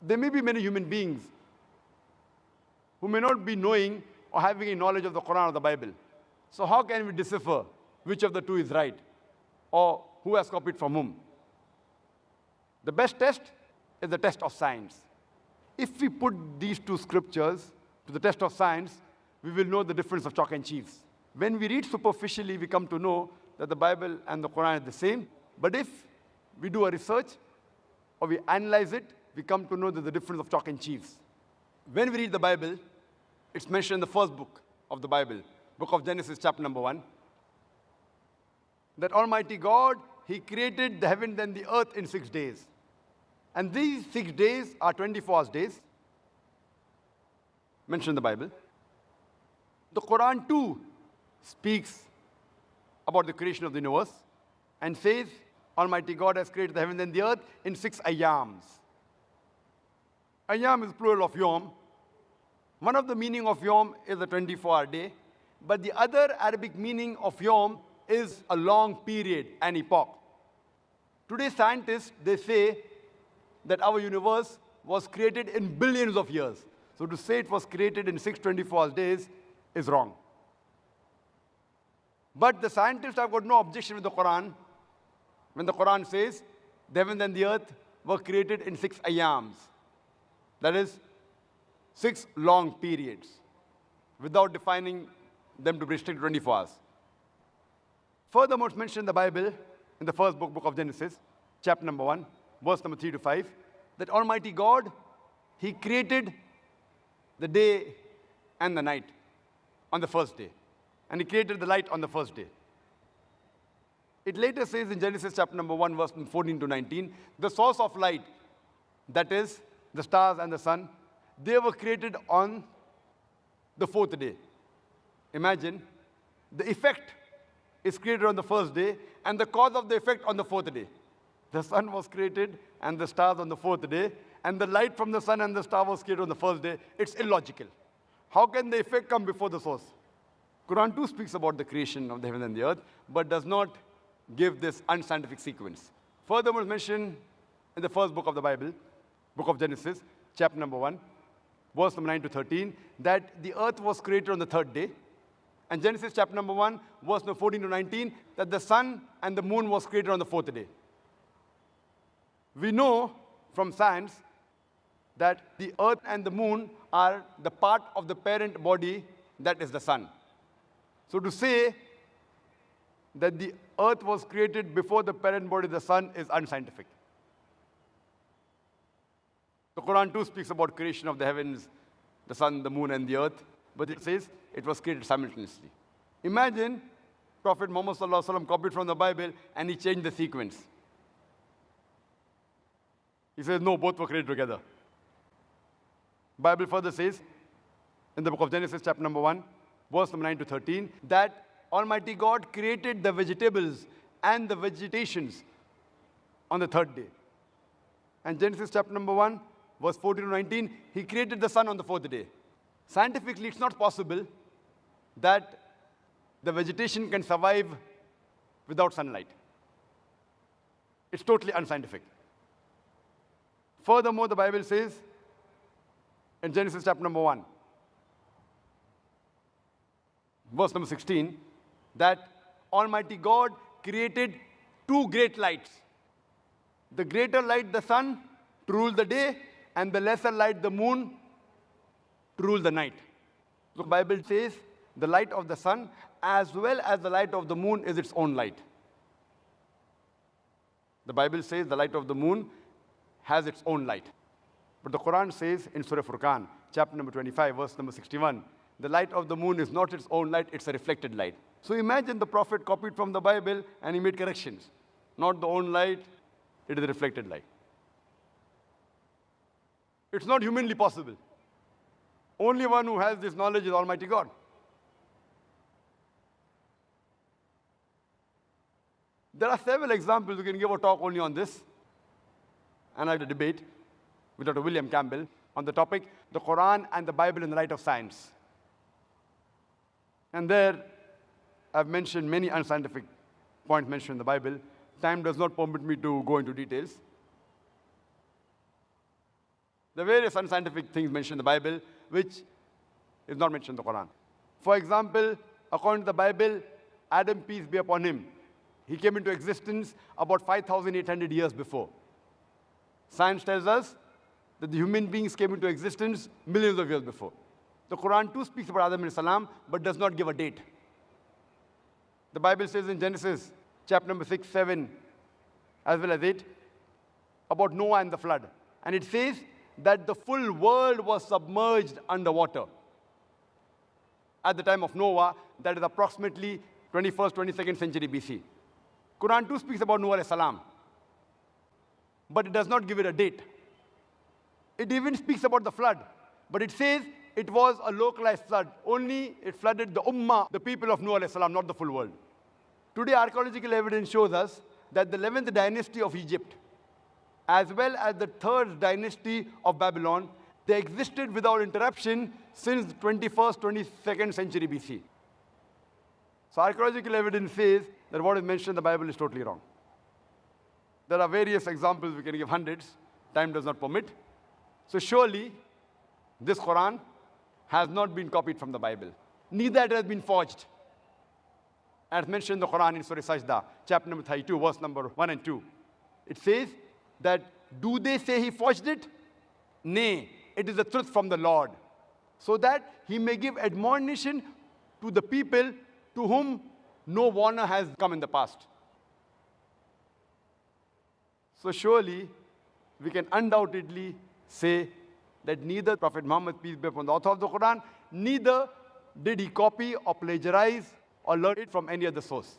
There may be many human beings who may not be knowing or having a knowledge of the Quran or the Bible. So how can we decipher which of the two is right or who has copied from whom? The best test is the test of science. If we put these two scriptures to the test of science, we will know the difference of chalk and cheese. When we read superficially, we come to know that the Bible and the Quran are the same. But if we do a research or we analyze it, we come to know that the difference of chalk and cheese. When we read the Bible, it's mentioned in the first book of the Bible, book of Genesis, chapter number 1, that Almighty God, He created the heaven and the earth in 6 days. And these 6 days are 24 hours days, mentioned in the Bible. The Quran too speaks about the creation of the universe and says, Almighty God has created the heaven and the earth in 6 ayams. Ayam is plural of yom. One of the meaning of yom is a 24-hour day, but the other Arabic meaning of yom is a long period, an epoch. Today scientists, they say that our universe was created in billions of years. So to say it was created in 6 24-hour days is wrong. But the scientists have got no objection with the Quran when the Quran says the heaven and the earth were created in 6 ayams. That is, 6 long periods, without defining them to be restricted to 24 hours. Furthermore, it's mentioned in the Bible, in the first book of Genesis, chapter number 1, verse number 3 to 5, that Almighty God, He created the day and the night on the first day. And He created the light on the first day. It later says in Genesis chapter number 1, verse 14 to 19, the source of light, that is, the stars and the sun, they were created on the 4th day. Imagine, the effect is created on the first day, and the cause of the effect on the 4th day. The sun was created and the stars on the 4th day, and the light from the sun and the star was created on the first day. It's illogical. How can the effect come before the source? Quran too speaks about the creation of the heaven and the earth, but does not give this unscientific sequence. Furthermore, mentioned in the first book of the Bible, book of Genesis, chapter number 1, verse number 9 to 13, that the earth was created on the 3rd day. And Genesis chapter number 1, verse number 14 to 19, that the sun and the moon was created on the 4th day. We know from science that the earth and the moon are the part of the parent body that is the sun. So to say that the earth was created before the parent body, the sun, is unscientific. The Quran too speaks about creation of the heavens, the sun, the moon, and the earth, but it says it was created simultaneously. Imagine Prophet Muhammad ﷺ copied from the Bible and he changed the sequence. He says, no, both were created together. Bible further says, in the book of Genesis, chapter number 1, verse number 9 to 13, that Almighty God created the vegetables and the vegetations on the 3rd day. And Genesis chapter number 1, verse 14 to 19, He created the sun on the 4th day. Scientifically, it's not possible that the vegetation can survive without sunlight. It's totally unscientific. Furthermore, the Bible says in Genesis chapter number 1, verse number 16, that Almighty God created 2 great lights. The greater light, the sun, to rule the day, and the lesser light, the moon, to rule the night. The Bible says the light of the sun as well as the light of the moon is its own light. The Bible says the light of the moon has its own light. But the Quran says in Surah Furqan, chapter number 25, verse number 61, the light of the moon is not its own light, it's a reflected light. So imagine the Prophet copied from the Bible and he made corrections. Not the own light, it is a reflected light. It's not humanly possible. Only one who has this knowledge is Almighty God. There are several examples. We can give a talk only on this. And I had a debate with Dr. William Campbell on the topic, the Quran and the Bible in the light of science. And there, I've mentioned many unscientific points mentioned in the Bible. Time does not permit me to go into details. There are various unscientific things mentioned in the Bible which is not mentioned in the Quran. For example, according to the Bible, Adam, peace be upon him, he came into existence about 5,800 years before. Science tells us that the human beings came into existence millions of years before. The Quran too speaks about Adam salam, but does not give a date. The Bible says in Genesis, chapter number 6, 7, as well as 8, about Noah and the flood. And it says that the full world was submerged underwater. At the time of Noah, that is approximately 21st, 22nd century BC. Quran too speaks about Noah salam, but it does not give it a date. It even speaks about the flood, but it says it was a localized flood. Only it flooded the ummah, the people of Noah salam, not the full world. Today, archaeological evidence shows us that the 11th dynasty of Egypt, as well as the 3rd dynasty of Babylon, they existed without interruption since the 21st, 22nd century BC. So archaeological evidence says that what is mentioned in the Bible is totally wrong. There are various examples, we can give hundreds. Time does not permit. So surely, this Quran has not been copied from the Bible. Neither it has been forged. As mentioned in the Quran in Surah Sajda, chapter number 32, verse number 1 and 2. It says that, do they say he forged it? Nay, it is the truth from the Lord, so that he may give admonition to the people to whom no warner has come in the past. So surely, we can undoubtedly say that neither Prophet Muhammad, peace be upon the author of the Quran, neither did he copy or plagiarize or learn it from any other source.